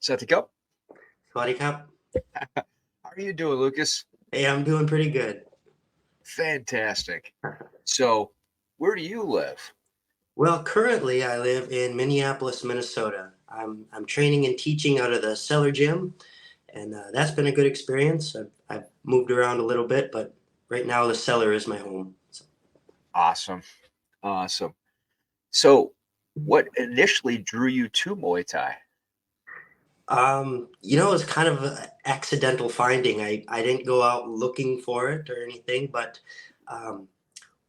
Set to go. Swaddy Cup. How are you doing, Lucas? Hey, I'm doing pretty good. Fantastic. So, where do you live? Well, currently I live in Minneapolis, Minnesota. I'm training and teaching out of the Cellar gym, and that's been a good experience. I've moved around a little bit, but right now the Cellar is my home. So, Awesome. Awesome. So, what initially drew you to Muay Thai? it was kind of an accidental finding. I didn't go out looking for it or anything, but um,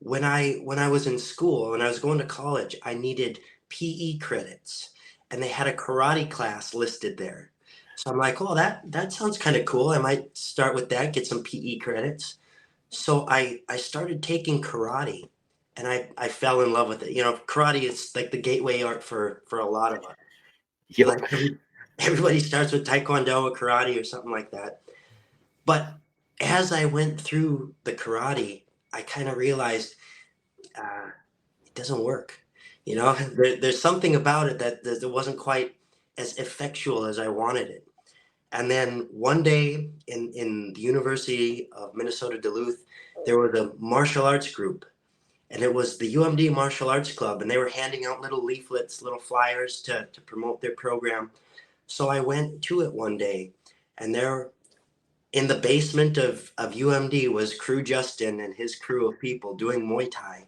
when I was in school, when I was going to college, I needed PE credits, and they had a karate class listed there. So I'm like, oh, that sounds kind of cool. I might start with that, get some PE credits. So I started taking karate, and I fell in love with it. Karate is like the gateway art for a lot of us. Yep. Like everybody starts with taekwondo or karate or something like that. But as I went through the karate, I kind of realized it doesn't work. There's something about it that wasn't quite as effectual as I wanted it. And then one day in the University of Minnesota Duluth, there was a martial arts group, and it was the UMD Martial Arts Club, and they were handing out little leaflets, little flyers to promote their program. So I went to it one day, and there in the basement of UMD was Kru Justin and his crew of people doing Muay Thai.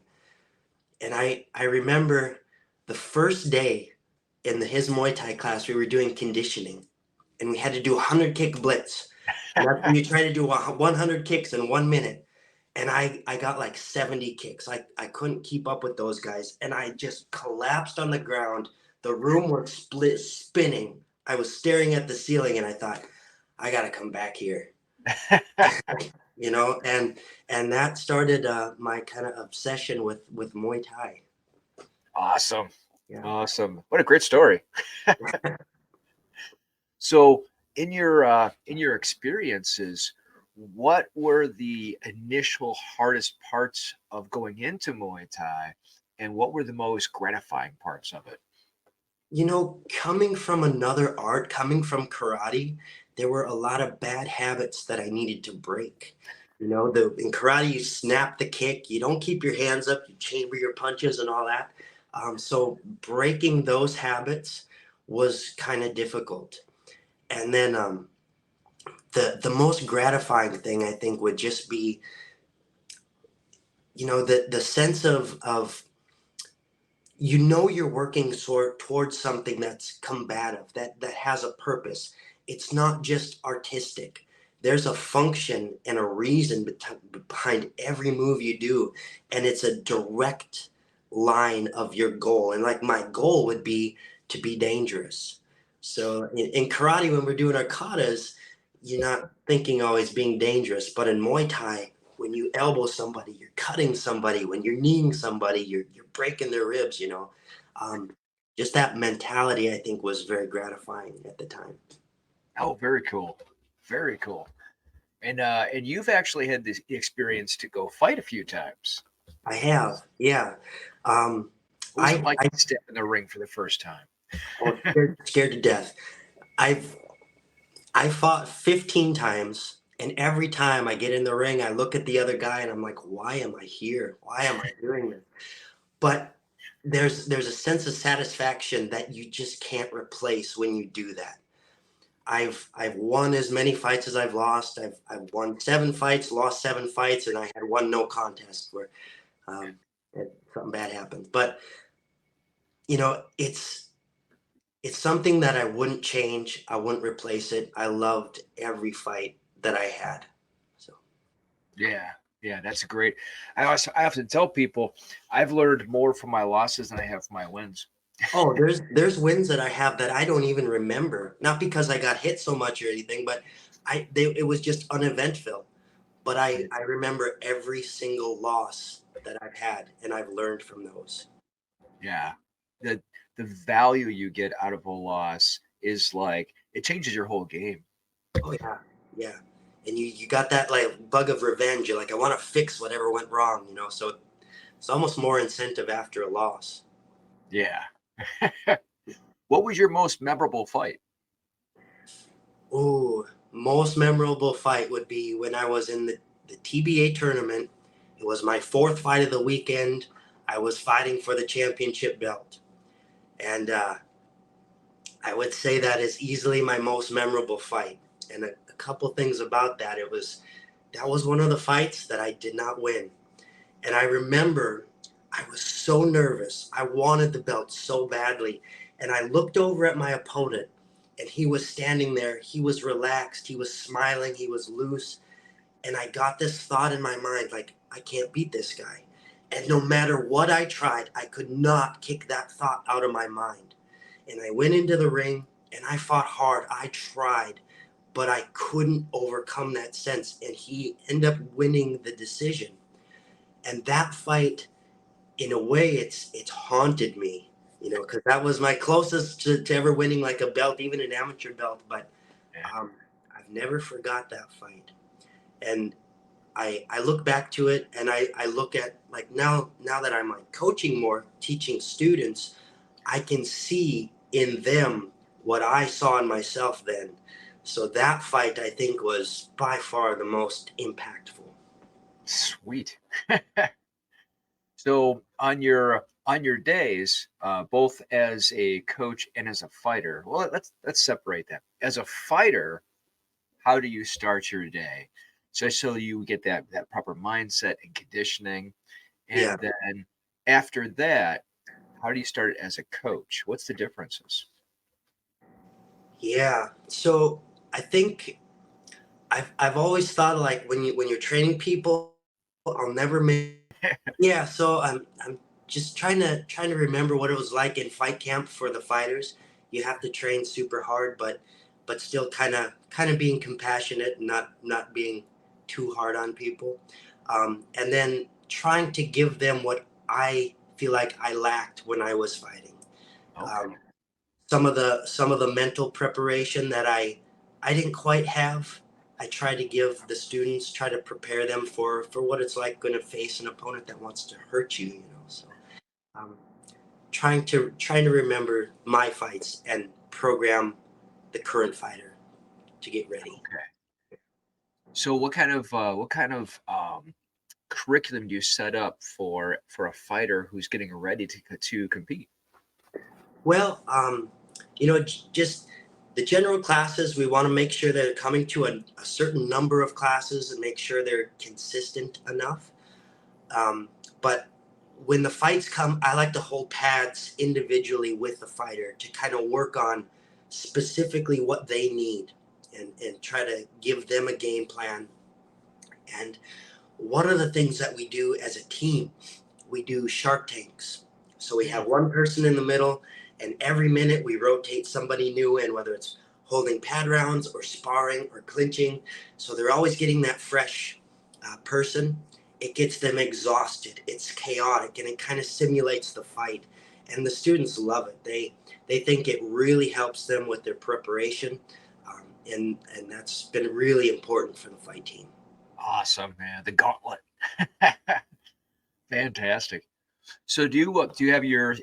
And I remember the first day in his Muay Thai class, we were doing conditioning, and we had to do a 100 kick blitz. And that's when you try to do 100 kicks in 1 minute. And I got like 70 kicks. I couldn't keep up with those guys. And I just collapsed on the ground. The room was spinning. I was staring at the ceiling, and I thought, I got to come back here. And that started my kind of obsession with Muay Thai. Awesome. Yeah. Awesome. What a great story. So, in your experiences, what were the initial hardest parts of going into Muay Thai, and what were the most gratifying parts of it? Coming from another art, coming from karate, there were a lot of bad habits that I needed to break. In karate, you snap the kick, you don't keep your hands up, you chamber your punches and all that. So breaking those habits was kind of difficult. And then the most gratifying thing I think would just be, the sense of you're working towards something that's combative, that has a purpose. It's not just artistic. There's a function and a reason behind every move you do, and it's a direct line of your goal. And like my goal would be to be dangerous. So in karate, when we're doing our katas, you're not thinking always being dangerous, but in Muay Thai, when you elbow somebody, you're cutting somebody. When you're kneeing somebody, you're breaking their ribs. Um, just that mentality, I think, was very gratifying at the time. Oh, very cool. Very cool. And you've actually had this experience to go fight a few times. I have, yeah. Um, What was it I like to step in the ring for the first time? I was scared to death. I've I fought 15 times, and every time I get in the ring, I look at the other guy, and I'm like, why am I here? Why am I doing this? But there's a sense of satisfaction that you just can't replace when you do that. I've won as many fights as I've lost. I've won 7 fights, lost 7 fights, and I had one no contest where um, something bad happened. But it's something that I wouldn't change. I wouldn't replace it. I loved every fight that I had. So Yeah, yeah, that's great. I often tell people I've learned more from my losses than I have from my wins. oh, there's wins that I have that I don't even remember. Not because I got hit so much or anything, but it was just uneventful. But I remember every single loss that I've had, and I've learned from those. Yeah, the the value you get out of a loss is like it changes your whole game. Oh yeah, yeah. And you got that like bug of revenge. You're like, I want to fix whatever went wrong. So it's almost more incentive after a loss. Yeah. What was your most memorable fight? Ooh, most memorable fight would be when I was in the TBA tournament. It was my fourth fight of the weekend. I was fighting for the championship belt. And I would say that is easily my most memorable fight. And a couple things about that. That was one of the fights that I did not win. And I remember I was so nervous. I wanted the belt so badly. And I looked over at my opponent, and he was standing there. He was relaxed. He was smiling. He was loose. And I got this thought in my mind, like, I can't beat this guy. And no matter what I tried, I could not kick that thought out of my mind. And I went into the ring and I fought hard. I tried, but I couldn't overcome that sense. And he ended up winning the decision. And that fight, in a way, it's haunted me, because that was my closest to ever winning like a belt, even an amateur belt. But Yeah. I've never forgot that fight. And I look back to it, and I look at, like, now that I'm like coaching more, teaching students, I can see in them what I saw in myself then. So that fight, I think, was by far the most impactful. Sweet. So on your days, both as a coach and as a fighter, well, let's separate that. As a fighter, how do you start your day? So you get that proper mindset and conditioning, Yeah. and then after that, how do you start it as a coach? What's the differences? Yeah. So I think I've always thought, like, when you're training people, I'll never make. Yeah. So I'm just trying to remember what it was like in fight camp for the fighters. You have to train super hard, but still kind of being compassionate and not being too hard on people. And then trying to give them what I feel like I lacked when I was fighting. Okay. Um, some of the mental preparation that I didn't quite have. I try to give the students, try to prepare them for what it's like going to face an opponent that wants to hurt you. So um, trying to remember my fights and program the current fighter to get ready. Okay. So what kind of curriculum do you set up for a fighter who's getting ready to compete? Well, just the general classes, we want to make sure they're coming to a certain number of classes and make sure they're consistent enough. Um, but when the fights come, I like to hold pads individually with the fighter to kind of work on specifically what they need, and try to give them a game plan. And one of the things that we do as a team, we do shark tanks. So we Mm, have one person in the middle, and every minute we rotate somebody new in, whether it's holding pad rounds or sparring or clinching. So they're always getting that fresh person. It gets them exhausted. It's chaotic, and it kind of simulates the fight. And the students love it. They think it really helps them with their preparation, and that's been really important for the fight team. awesome, man. The gauntlet. Fantastic. So do you have your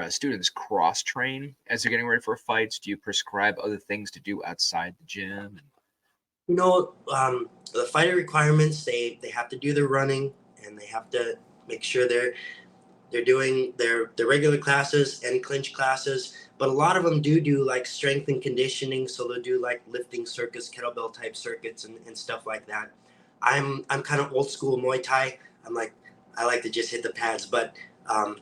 students cross train as they're getting ready for fights? Do you prescribe other things to do outside the gym? The fighter requirements, they have to do their running, and they have to make sure they're doing their regular classes and clinch classes. But a lot of them do like strength and conditioning, so they'll do like lifting circuits, kettlebell type circuits, and stuff like that. I'm kind of old school Muay Thai. I'm like, I like to just hit the pads, but um,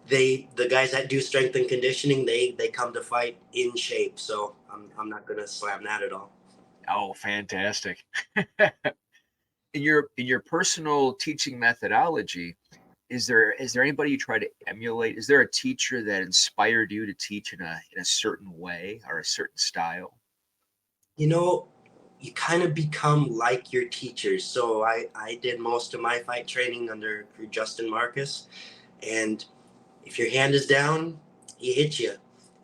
the guys that do strength and conditioning, they come to fight in shape. So I'm not gonna slam that at all. Oh, fantastic. In your personal teaching methodology, is there anybody you try to emulate? Is there a teacher that inspired you to teach in a certain way or a certain style? you know you kind of become like your teachers. So I did most of my fight training under Justin Marcus, and if your hand is down, he hits you,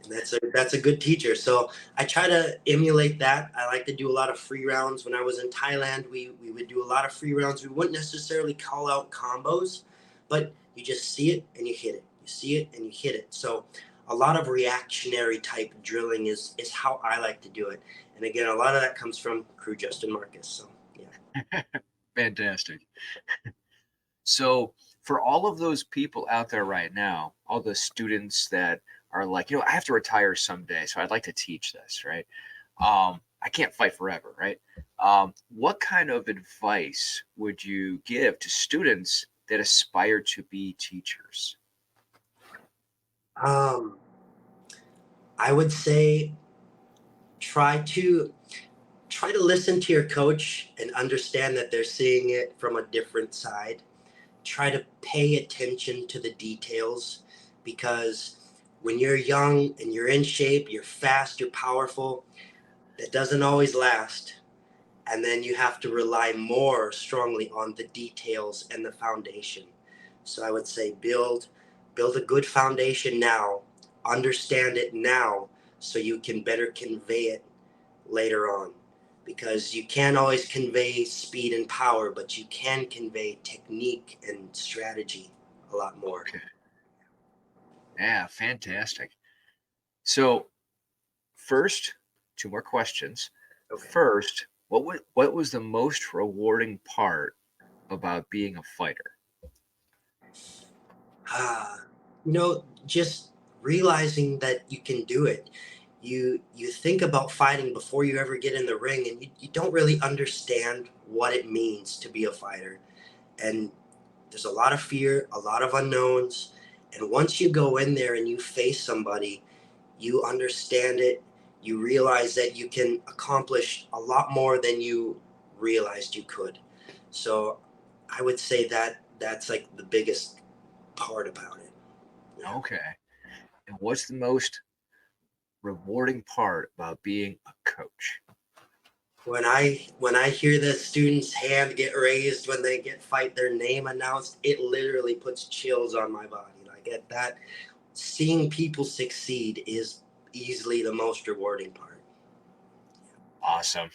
and that's a good teacher. So I try to emulate that. I like to do a lot of free rounds. When I was in Thailand, we would do a lot of free rounds. We wouldn't necessarily call out combos, but you just see it and you hit it. You see it and you hit it. So a lot of reactionary type drilling is how I like to do it. And again, a lot of that comes from Kru Justin Marcus. So yeah. Fantastic. So, for all of those people out there right now, all the students that are like, I have to retire someday, so I'd like to teach this, right? I can't fight forever, right? What kind of advice would you give to students that aspire to be teachers? Um, I would say try to try to listen to your coach and understand that they're seeing it from a different side. Try to pay attention to the details, because when you're young and you're in shape, you're fast, you're powerful, that doesn't always last. And then you have to rely more strongly on the details and the foundation. So I would say build a good foundation now, understand it now, so you can better convey it later on, because you can't always convey speed and power, but you can convey technique and strategy a lot more. Okay. Yeah, fantastic. So, first, two more questions. Okay. First, what was the most rewarding part about being a fighter? Ah, just realizing that you can do it. You think about fighting before you ever get in the ring, and you don't really understand what it means to be a fighter. And there's a lot of fear, a lot of unknowns. And once you go in there and you face somebody, you understand it, you realize that you can accomplish a lot more than you realized you could. So I would say that that's like the biggest part about it. Yeah. Okay. And what's the most rewarding part about being a coach? When I hear the student's hand get raised when they get fight their name announced, it literally puts chills on my body. Like at that, seeing people succeed is easily the most rewarding part. Awesome.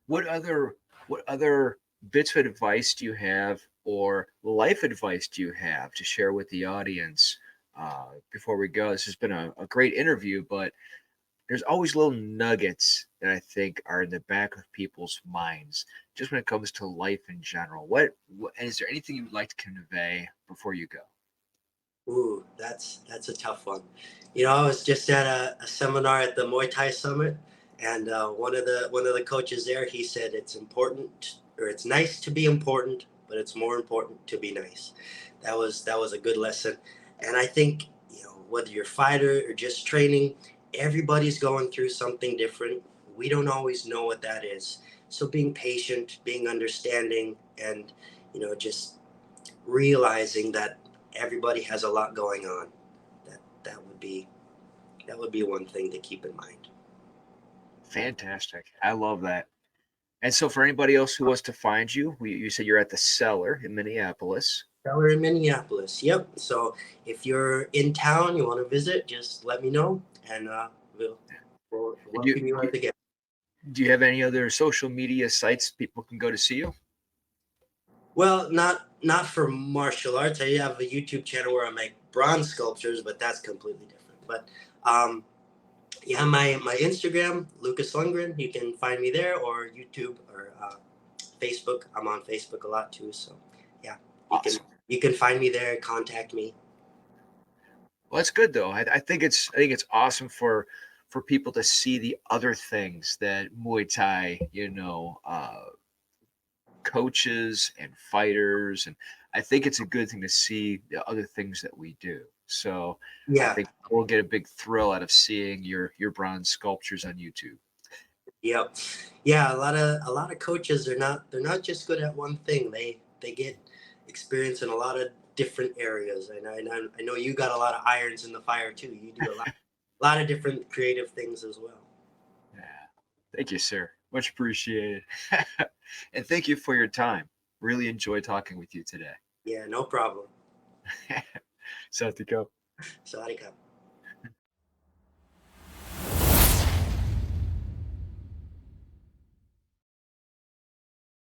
What other bits of advice do you have or life advice do you have to share with the audience before we go? This has been a great interview, but there's always little nuggets that I think are in the back of people's minds, just when it comes to life in general. What and is there anything you would like to convey before you go? Ooh, that's a tough one. I was just at a seminar at the Muay Thai Summit, and one of the coaches there, he said it's important, or it's nice to be important, but it's more important to be nice. That was a good lesson, and I think whether you're a fighter or just training, everybody's going through something different. We don't always know what that is, so being patient, being understanding, and just realizing that everybody has a lot going on. That would be one thing to keep in mind. Fantastic. I love that. And so, for anybody else who wants to find you, you said you're at the Cellar in Minneapolis. Cellar in Minneapolis. Yep. So if you're in town, you want to visit, just let me know, and we'll And do, welcome you do, as a guest. do you have any other social media sites people can go to see you? Well, not for martial arts. I have a YouTube channel where I make bronze sculptures, but that's completely different. But um, yeah, my Instagram, Lucas Lundgren. You can find me there, or YouTube, or Facebook. I'm on Facebook a lot too. So yeah, you can Awesome. you can find me there. Contact me. Well, that's good though. I think it's awesome for people to see the other things that Muay Thai, coaches and fighters, and I think it's a good thing to see the other things that we do. So I Yeah. think we'll get a big thrill out of seeing your bronze sculptures on YouTube. Yep. Yeah. A lot of coaches they're not just good at one thing. They get experience in a lot of different areas. And I know you got a lot of irons in the fire too. You do a lot of different creative things as well. Yeah. Thank you, sir. Much appreciated. And thank you for your time. Really enjoyed talking with you today. Yeah. No problem. South Dakota. Sorry, Cup.